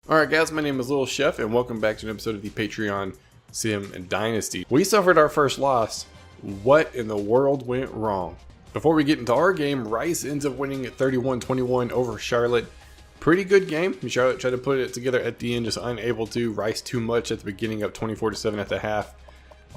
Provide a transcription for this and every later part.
Alright guys, my name is lilshef and welcome back to an episode of the Patreon Sim Dynasty. We suffered our first loss. What in the world went wrong? Before we get into our game, Rice ends up winning at 31-21 over Charlotte. Pretty good game. Charlotte tried to put it together at the end, just unable to. Rice too much at the beginning, up 24-7 at the half.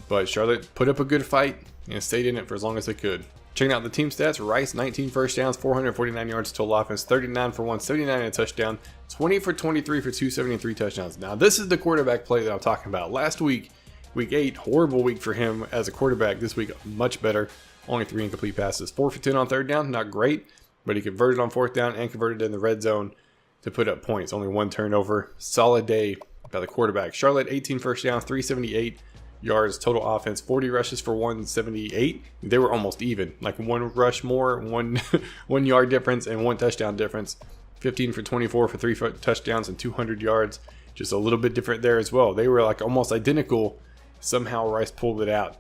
But Charlotte put up a good fight and stayed in it for as long as they could. Checking out the team stats, Rice 19 first downs, 449 yards total offense, 39 for 179 and a touchdown, 20 for 23 for 273 touchdowns. Now this is the quarterback play that I'm talking about. Last week, week 8, horrible week for him as a quarterback. This week, much better. Only 3 incomplete passes. 4 for 10 on third down, not great, but he converted on fourth down and converted in the red zone to put up points. Only 1 turnover. Solid day by the quarterback. Charlotte 18 first downs, 378 yards total offense, 40 rushes for 178. They were almost even, like 1 rush more, 1 yard difference, and 1 touchdown difference. 15 for 24 for 3 touchdowns and 200 yards. Just a little bit different there as well. They were like almost identical. Somehow Rice pulled it out.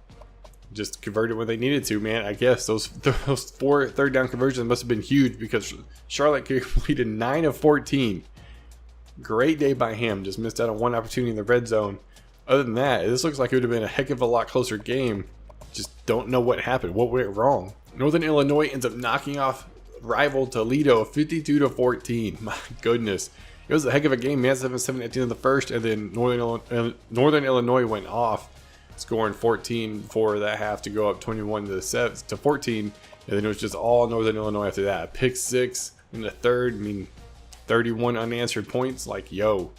Just converted when they needed to, man. I guess those 4 third down conversions must have been huge because Charlotte completed 9 of 14. Great day by him. Just missed out on 1 opportunity in the red zone. Other than that, this looks like it would have been a heck of a lot closer game. Just don't know what happened. What went wrong? Northern Illinois ends up knocking off rival Toledo 52-14. My goodness. It was a heck of a game, man. 7-7 at the end of the first, and then Northern Illinois went off, scoring 14 for that half to go up 21-14, and then it was just all Northern Illinois after that. Pick 6 in the third. I mean, 31 unanswered points. Like, yo,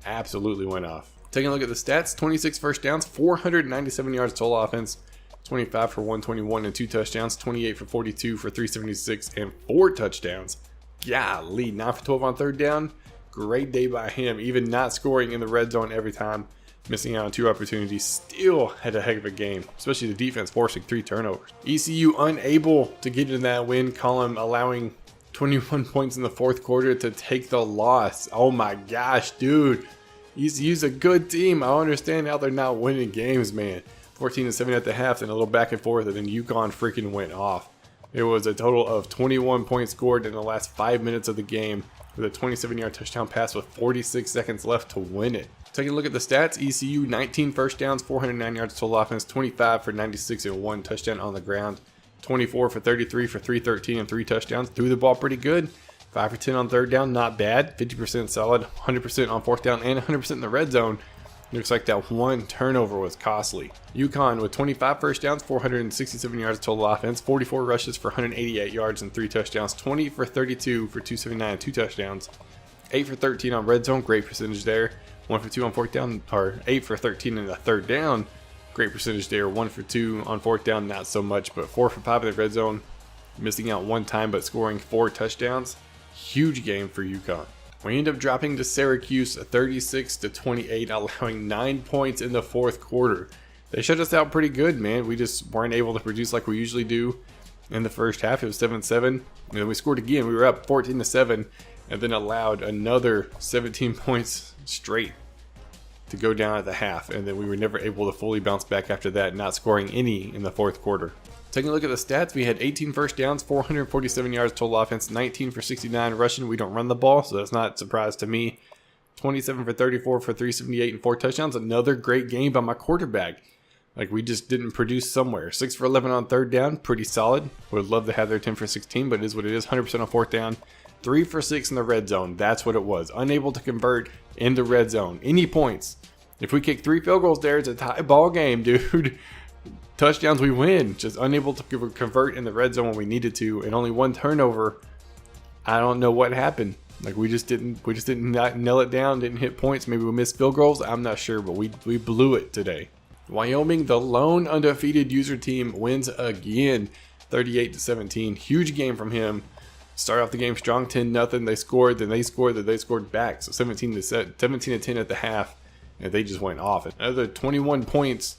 absolutely went off. Taking a look at the stats, 26 first downs, 497 yards total offense, 25 for 121 and 2 touchdowns, 28 for 42 for 376 and 4 touchdowns. Golly, 9 for 12 on third down. Great day by him, even not scoring in the red zone every time, missing out on 2 opportunities. Still had a heck of a game, especially the defense forcing 3 turnovers. ECU unable to get in that win column, allowing 21 points in the fourth quarter to take the loss. Oh my gosh, dude. ECU's a good team. I understand how they're not winning games, man. 14-7 at the half and a little back and forth, and then UConn freaking went off. It was a total of 21 points scored in the last 5 minutes of the game with a 27-yard touchdown pass with 46 seconds left to win it. Taking a look at the stats, ECU 19 first downs, 409 yards total offense, 25 for 96 and 1 touchdown on the ground, 24 for 33 for 313 and 3 touchdowns. Threw the ball pretty good. 5 for 10 on third down, not bad. 50% solid, 100% on fourth down, and 100% in the red zone. Looks like that 1 turnover was costly. UConn with 25 first downs, 467 yards total offense, 44 rushes for 188 yards and 3 touchdowns, 20 for 32 for 279 and 2 touchdowns, 8 for 13 on red zone, great percentage there. 1 for 2 on fourth down, or 8 for 13 in the third down, great percentage there. 1 for 2 on fourth down, not so much, but 4 for 5 in the red zone, missing out 1 time but scoring 4 touchdowns. Huge game for UConn. We end up dropping to Syracuse 36-28, allowing 9 points in the fourth quarter. They shut us out pretty good, man. We just weren't able to produce like we usually do in the first half. It was 7-7, and then we scored again. We were up 14-7, and then allowed another 17 points straight to go down at the half, and then we were never able to fully bounce back after that, not scoring any in the fourth quarter. Taking a look at the stats, we had 18 first downs, 447 yards total offense, 19 for 69 rushing. We don't run the ball, so that's not a surprise to me. 27 for 34 for 378 and 4 touchdowns. Another great game by my quarterback. Like, we just didn't produce somewhere. 6 for 11 on third down, pretty solid. Would love to have their 10 for 16, but it is what it is. 100% on fourth down. 3 for 6 in the red zone. That's what it was. Unable to convert in the red zone. Any points. If we kick 3 field goals there, it's a tie ball game, dude. Touchdowns, we win. Just unable to convert in the red zone when we needed to, and only 1 turnover. I don't know what happened. Like, we just didn't nail it down, didn't hit points. Maybe we missed field goals. I'm not sure, but we blew it today. Wyoming, the lone undefeated user team, wins again, 38-17. Huge game from him. Start off the game strong, 10-0. They scored, then they scored back. So 17-10 at the half, and they just went off. Another 21 points.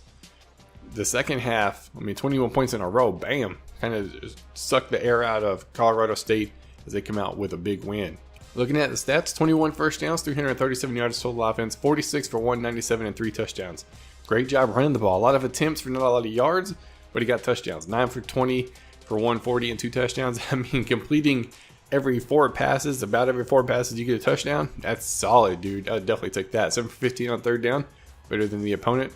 The second half, 21 points in a row, bam, kind of sucked the air out of Colorado State as they come out with a big win. Looking at the stats, 21 first downs, 337 yards total offense, 46 for 197 and 3 touchdowns. Great job running the ball. A lot of attempts for not a lot of yards, but he got touchdowns. 9 for 20 for 140 and 2 touchdowns. Completing every 4 passes, about every 4 passes, you get a touchdown. That's solid, dude. I'd definitely take that. 7 for 15 on third down, better than the opponent.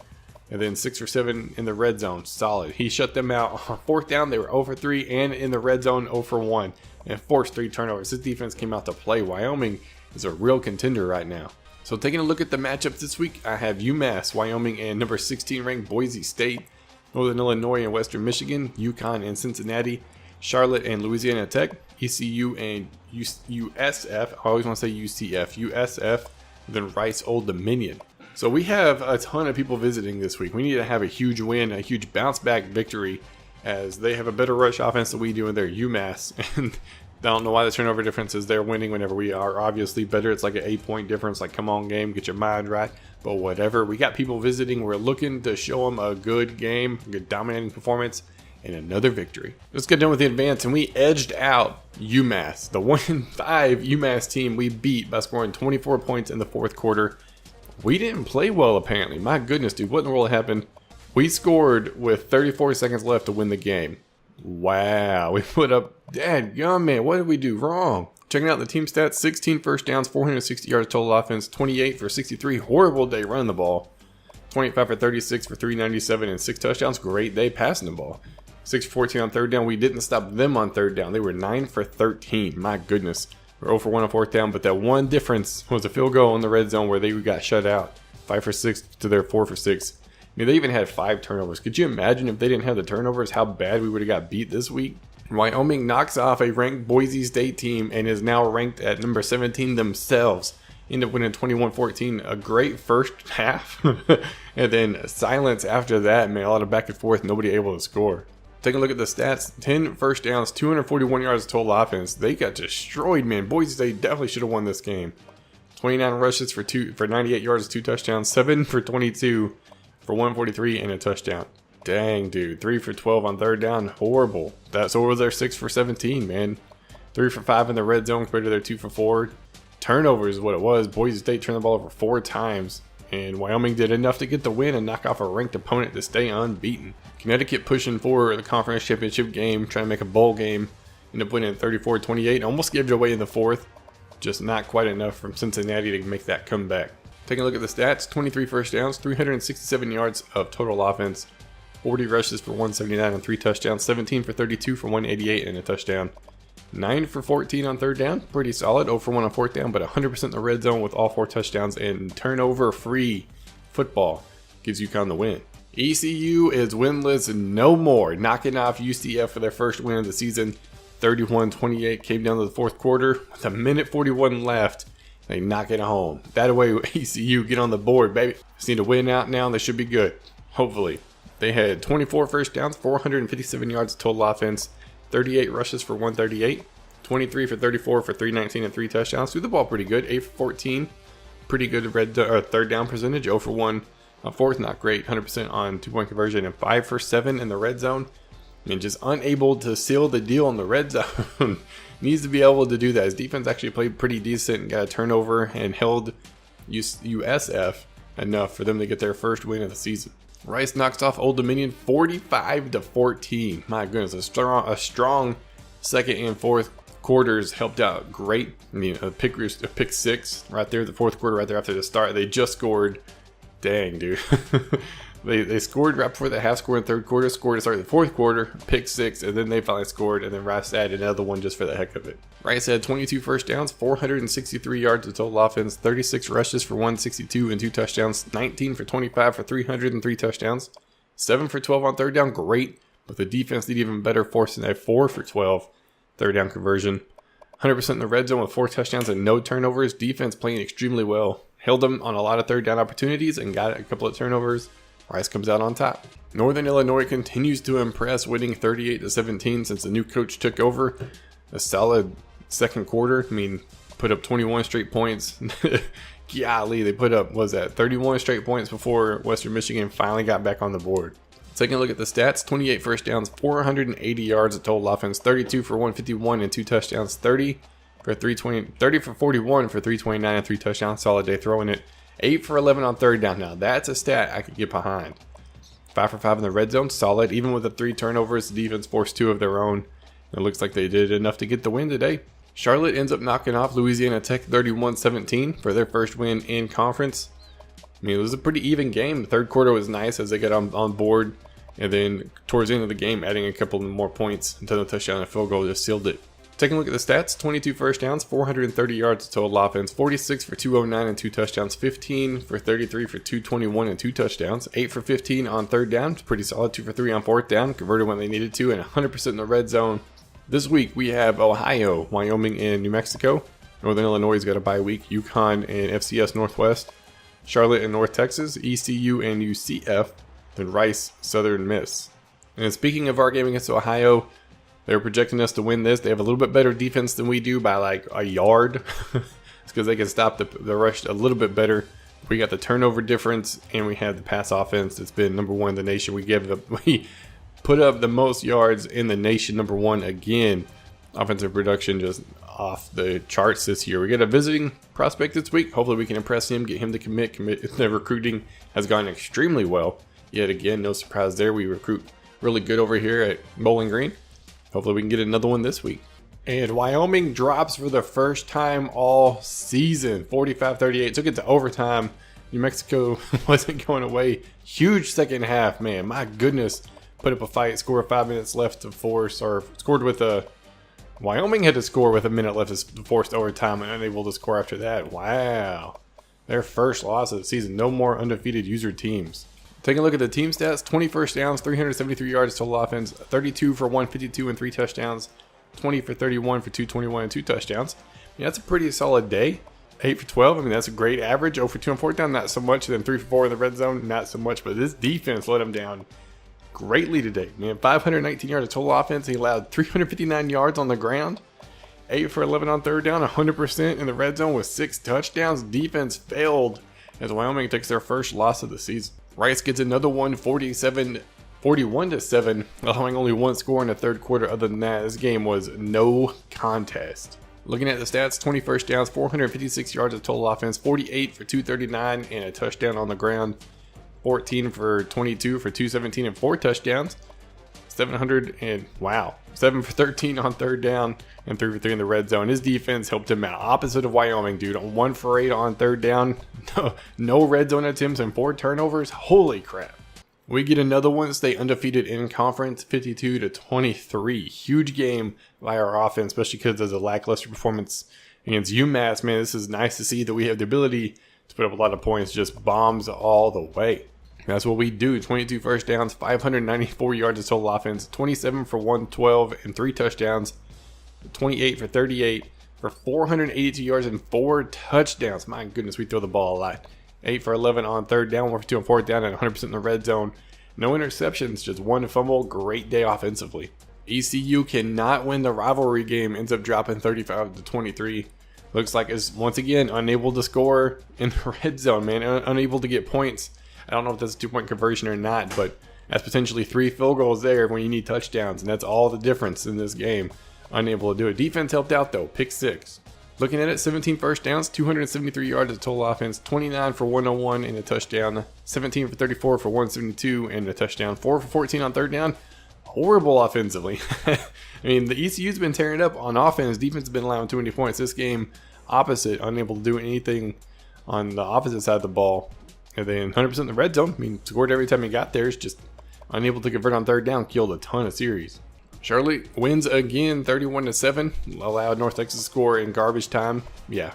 And then 6 for 7 in the red zone, solid. He shut them out on fourth down. They were 0 for 3, and in the red zone, 0 for 1, and forced 3 turnovers. This defense came out to play. Wyoming is a real contender right now. So taking a look at the matchups this week, I have UMass, Wyoming, and number 16 ranked Boise State, Northern Illinois and Western Michigan, UConn and Cincinnati, Charlotte and Louisiana Tech, ECU and USF. I always want to say UCF, USF, then Rice Old Dominion. So we have a ton of people visiting this week. We need to have a huge win, a huge bounce back victory, as they have a better rush offense than we do, and they're UMass. And I don't know why the turnover difference is. They're winning whenever we are obviously better. It's like an 8-point difference. Like, come on, game, get your mind right. But whatever. We got people visiting. We're looking to show them a good game, a good dominating performance, and another victory. Let's get done with the advance, and we edged out UMass. The 1-5 UMass team we beat by scoring 24 points in the fourth quarter. We didn't play well, apparently. My goodness, dude. What in the world happened? We scored with 34 seconds left to win the game. Wow. We put up... Dadgum, man. What did we do wrong? Checking out the team stats. 16 first downs, 460 yards total offense, 28 for 63. Horrible day running the ball. 25 for 36 for 397 and 6 touchdowns. Great day passing the ball. 6 for 14 on third down. We didn't stop them on third down. They were 9 for 13. My goodness. We're 0 for 1 on fourth down, but that one difference was a field goal in the red zone where they got shut out. 5 for 6 to their 4 for 6. I mean, they even had 5 turnovers. Could you imagine if they didn't have the turnovers, how bad we would have got beat this week? Wyoming knocks off a ranked Boise State team and is now ranked at number 17 themselves. End up winning 21-14. A great first half. And then silence after that, man. A lot of back and forth. Nobody able to score. Take a look at the stats. 10 first downs, 241 yards of total offense. They got destroyed, man. Boise State definitely should have won this game. 29 rushes for 98 yards, 2 touchdowns. 7 for 22 for 143 and a touchdown. Dang, dude. 3 for 12 on third down. Horrible. So was their 6 for 17, man. 3 for 5 in the red zone compared to their 2 for 4. Turnovers is what it was. Boise State turned the ball over 4 times. And Wyoming did enough to get the win and knock off a ranked opponent to stay unbeaten. Connecticut pushing for the conference championship game, trying to make a bowl game. Ended up winning 34-28. Almost gave it away in the fourth. Just not quite enough from Cincinnati to make that comeback. Taking a look at the stats. 23 first downs, 367 yards of total offense. 40 rushes for 179 and 3 touchdowns. 17 for 32 for 188 and a touchdown. 9 for 14 on third down. Pretty solid. 0 for 1 on fourth down, but 100% in the red zone with all 4 touchdowns and turnover-free football. Gives UConn the win. ECU is winless no more. Knocking off UCF for their first win of the season. 31-28. Came down to the fourth quarter with a minute 41 left. They knock it home. That way, ECU get on the board, baby. Just need to win out now and they should be good. Hopefully. They had 24 first downs, 457 yards of total offense. 38 rushes for 138, 23 for 34 for 319 and 3 touchdowns. Threw the ball pretty good, 8 for 14. Pretty good third down percentage, 0 for 1 on fourth, not great. 100% on 2-point conversion and 5 for 7 in the red zone. And just unable to seal the deal in the red zone. Needs to be able to do that. His defense actually played pretty decent and got a turnover and held USF enough for them to get their first win of the season. Rice knocks off Old Dominion 45-14. My goodness, a strong second and fourth quarters helped out great. I mean, a pick 6 right there, the fourth quarter right there after the start. They just scored. Dang, dude. They scored right before the half score in the third quarter, scored to start the fourth quarter, pick 6, and then they finally scored, and then Rice added another one just for the heck of it. Rice had 22 first downs, 463 yards of total offense, 36 rushes for 162 and 2 touchdowns, 19 for 25 for 300 and 3 touchdowns, 7 for 12 on third down, great, but the defense did even better, forcing a 4 for 12 third down conversion. 100% in the red zone with 4 touchdowns and no turnovers. Defense playing extremely well. Held them on a lot of third down opportunities and got a couple of turnovers. Rice comes out on top. Northern Illinois continues to impress, winning 38-17 since the new coach took over. A solid second quarter. I mean, put up 21 straight points. Golly, they put up, 31 straight points before Western Michigan finally got back on the board. Taking a look at the stats, 28 first downs, 480 yards of total offense, 32 for 151 and 2 touchdowns, 30 for 41 for 329 and 3 touchdowns. Solid day throwing it. 8 for 11 on third down. Now that's a stat I could get behind. 5 for 5 in the red zone. Solid. Even with the 3 turnovers, the defense forced 2 of their own. It looks like they did enough to get the win today. Charlotte ends up knocking off Louisiana Tech 31-17 for their first win in conference. I mean, it was a pretty even game. The third quarter was nice as they got on board. And then towards the end of the game, adding a couple more points until the touchdown and field goal just sealed it. Taking a look at the stats, 22 first downs, 430 yards of total offense, 46 for 209 and 2 touchdowns, 15 for 33 for 221 and 2 touchdowns, 8 for 15 on third down, pretty solid, 2 for 3 on fourth down, converted when they needed to, and 100% in the red zone. This week we have Ohio, Wyoming, and New Mexico. Northern Illinois has got a bye week, UConn and FCS Northwest, Charlotte and North Texas, ECU and UCF, then Rice, Southern Miss. And speaking of our game against Ohio, they're projecting us to win this. They have a little bit better defense than we do by like a yard. It's because they can stop the rush a little bit better. We got the turnover difference, and we have the pass offense that's been number one in the nation. We put up the most yards in the nation, number one again. Offensive production just off the charts this year. We got a visiting prospect this week. Hopefully we can impress him, get him to commit. The recruiting has gone extremely well. Yet again, no surprise there. We recruit really good over here at Bowling Green. Hopefully we can get another one this week. And Wyoming drops for the first time all season. 45-38. Took it to overtime. New Mexico wasn't going away. Huge second half, man. My goodness. Put up a fight. Score 5 minutes left to force. Or scored with a... Wyoming had to score with a minute left to force overtime and unable to score after that. Wow. Their first loss of the season. No more undefeated user teams. Taking a look at the team stats, 20 first downs, 373 yards total offense, 32 for 152 and 3 touchdowns, 20 for 31 for 221 and 2 touchdowns. Yeah, that's a pretty solid day. 8 for 12, I mean, that's a great average. 0 for 2 on fourth down, not so much. Then 3 for 4 in the red zone, not so much. But this defense let them down greatly today. Man, 519 yards of total offense. He allowed 359 yards on the ground. 8 for 11 on third down, 100% in the red zone with 6 touchdowns. Defense failed as Wyoming takes their first loss of the season. Rice gets another one, 41-7, allowing only one score in the third quarter. Other than that, this game was no contest. Looking at the stats, 20 first downs, 456 yards of total offense, 48 for 239 and a touchdown on the ground, 14 for 22 for 217 and 4 touchdowns, 7 for 13 on third down and 3 for 3 in the red zone. His defense helped him out. Opposite of Wyoming, dude. 1 for 8 on third down. No red zone attempts and 4 turnovers. Holy crap. We get another one, stay undefeated in conference, 52-23. Huge game by our offense, especially because of the lackluster performance against UMass. Man, this is nice to see that we have the ability to put up a lot of points, just bombs all the way. That's what we do. 22 first downs, 594 yards of total offense, 27 for 112 and 3 touchdowns, 28 for 38 for 482 yards and 4 touchdowns. My goodness, we throw the ball a lot. 8 for 11 on third down, 1 for 2 on fourth down, and 100% in the red zone. No interceptions, just 1 fumble. Great day offensively. ECU cannot win the rivalry game, ends up dropping 35-23. Looks like it's once again unable to score in the red zone, man. Unable to get points. I don't know if that's a 2-point conversion or not, but that's potentially 3 field goals there when you need touchdowns, and that's all the difference in this game. Unable to do it. Defense helped out though, pick 6. Looking at it, 17 first downs, 273 yards of total offense, 29 for 101 and a touchdown, 17 for 34 for 172 and a touchdown, 4 for 14 on third down. Horrible offensively. I mean, the ECU's been tearing it up on offense. Defense has been allowing too many points. This game, opposite, unable to do anything on the opposite side of the ball. And then 100% in the red zone. I mean, scored every time he got there. It's just unable to convert on third down. Killed a ton of series. Charlotte wins again, 31-7. Allowed North Texas to score in garbage time. Yeah,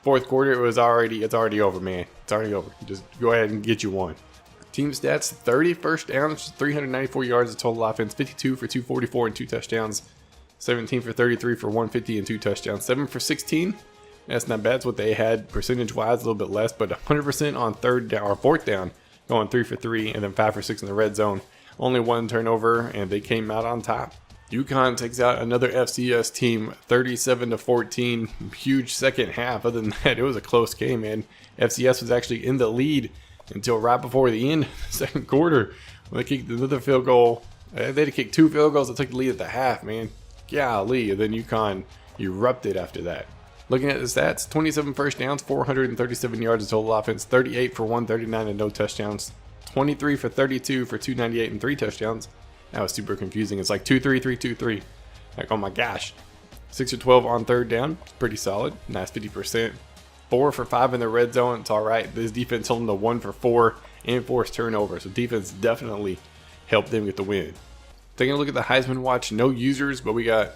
fourth quarter, it's already over, man. It's already over. Just go ahead and get you one. Team stats, 30 first downs, 394 yards of total offense, 52 for 244 and 2 touchdowns, 17 for 33 for 150 and 2 touchdowns, 7 for 16. That's not bad. It's what they had percentage-wise, a little bit less, but 100% on third down or fourth down, going 3 for 3 and then 5 for 6 in the red zone. Only 1 turnover, and they came out on top. UConn takes out another FCS team, 37-14. Huge second half. Other than that, it was a close game, man. FCS was actually in the lead until right before the end of the second quarter. When they kicked another field goal. They had to kick 2 field goals that took the lead at the half, man. Golly. And then UConn erupted after that. Looking at the stats, 27 first downs, 437 yards of total offense, 38 for 139 and no touchdowns, 23 for 32 for 298 and 3 touchdowns. That was super confusing. It's like 2-3-3-2-3. Like, oh my gosh. 6 or 12 on third down. It's pretty solid. Nice 50%. 4 for 5 in the red zone. It's all right. This defense held them to 1 for 4 and forced turnovers. So defense definitely helped them get the win. Taking a look at the Heisman watch, no users, but we got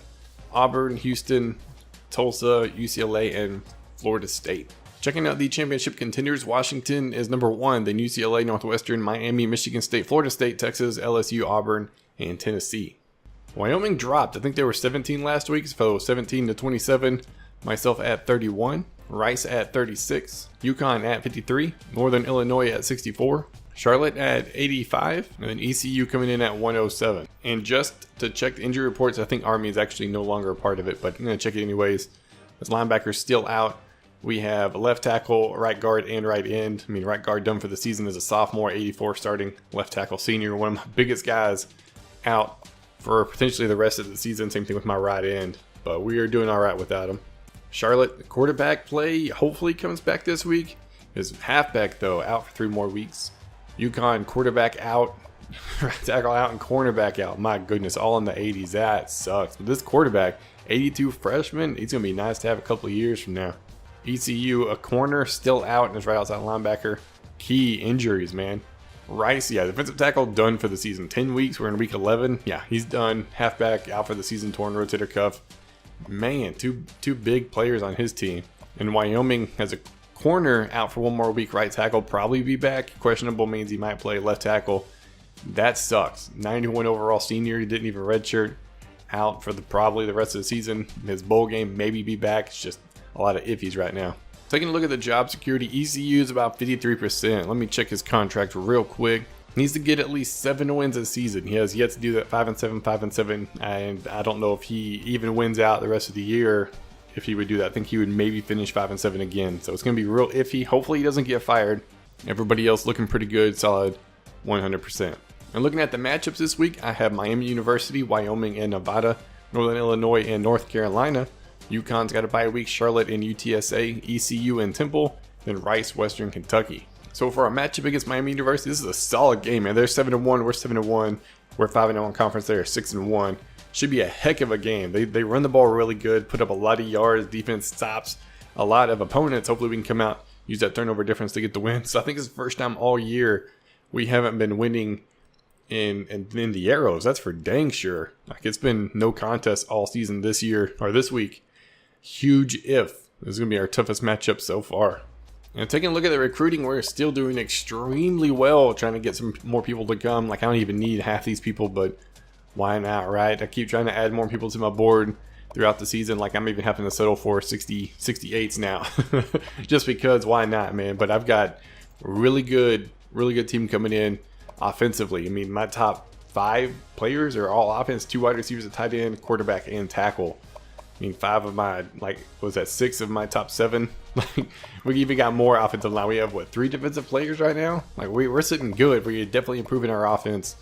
Auburn, Houston, Tulsa, UCLA, and Florida State. Checking out the championship contenders, Washington is number 1, then UCLA, Northwestern, Miami, Michigan State, Florida State, Texas, LSU, Auburn, and Tennessee. Wyoming dropped. I think they were 17 last week, so 17 to 27. Myself at 31, Rice at 36, UConn at 53, Northern Illinois at 64, Charlotte at 85, and then ECU coming in at 107. And just to check the injury reports, I think Army is actually no longer a part of it, but I'm going to check it anyways. As linebackers still out, we have a left tackle, right guard, and right end. I mean, right guard done for the season as a sophomore, 84 starting. Left tackle senior, one of my biggest guys, out for potentially the rest of the season. Same thing with my right end, but we are doing all right without him. Charlotte, the quarterback play hopefully comes back this week. His halfback, though, out for 3 more weeks. UConn, quarterback out, right tackle out, and cornerback out. My goodness, all in the 80s. That sucks. But this quarterback, 82 freshman, he's going to be nice to have a couple of years from now. ECU, a corner, still out, and is right outside linebacker. Key injuries, man. Rice, yeah, defensive tackle, done for the season. 10 weeks, we're in week 11. Yeah, he's done. Halfback, out for the season, torn rotator cuff. Man, two big players on his team. And Wyoming has a corner out for 1 more week. Right tackle probably be back. Questionable means he might play left tackle. That sucks. 91 overall senior. He didn't even redshirt. Out for probably the rest of the season. His bowl game maybe be back. It's just a lot of iffies right now. Taking a look at the job security, ECU is about 53%. Let me check his contract real quick. Needs to get at least 7 wins a season. He has yet to do that. 5-7, 5-7, and I don't know if he even wins out the rest of the year. If he would do that, I think he would maybe finish 5-7 again. So it's going to be real iffy. Hopefully he doesn't get fired. Everybody else looking pretty good, solid, 100%. And looking at the matchups this week, I have Miami University, Wyoming, and Nevada, Northern Illinois, and North Carolina. UConn's got a bye week, Charlotte and UTSA, ECU and Temple, then Rice, Western Kentucky. So for our matchup against Miami University, this is a solid game, man. They're 7-1, we're 7-1, we're 5-0 in conference, they're 6-1. Should be a heck of a game. They run the ball really good, put up a lot of yards, defense stops a lot of opponents. Hopefully we can come out, use that turnover difference to get the win. So I think it's the first time all year we haven't been winning in the arrows. That's for dang sure. Like, it's been no contest all season this year, or this week. Huge if. This is going to be our toughest matchup so far. And taking a look at the recruiting, we're still doing extremely well, trying to get some more people to come. Like, I don't even need half these people, but why not, right? I keep trying to add more people to my board throughout the season. Like, I'm even having to settle for 68s now. Just because, why not, man? But I've got really good team coming in offensively. I mean, my top 5 players are all offense, 2 wide receivers, a tight end, quarterback, and tackle. I mean, 5 of my, 6 of my top 7? Like, we even got more offensive line. We have, 3 defensive players right now? Like, we're sitting good. We're definitely improving our offense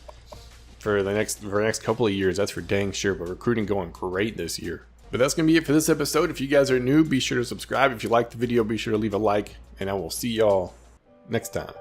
for the next couple of years. That's for dang sure. But recruiting going great this year. But that's going to be it for this episode. If you guys are new, be sure to subscribe. If you liked the video, be sure to leave a like. And I will see y'all next time.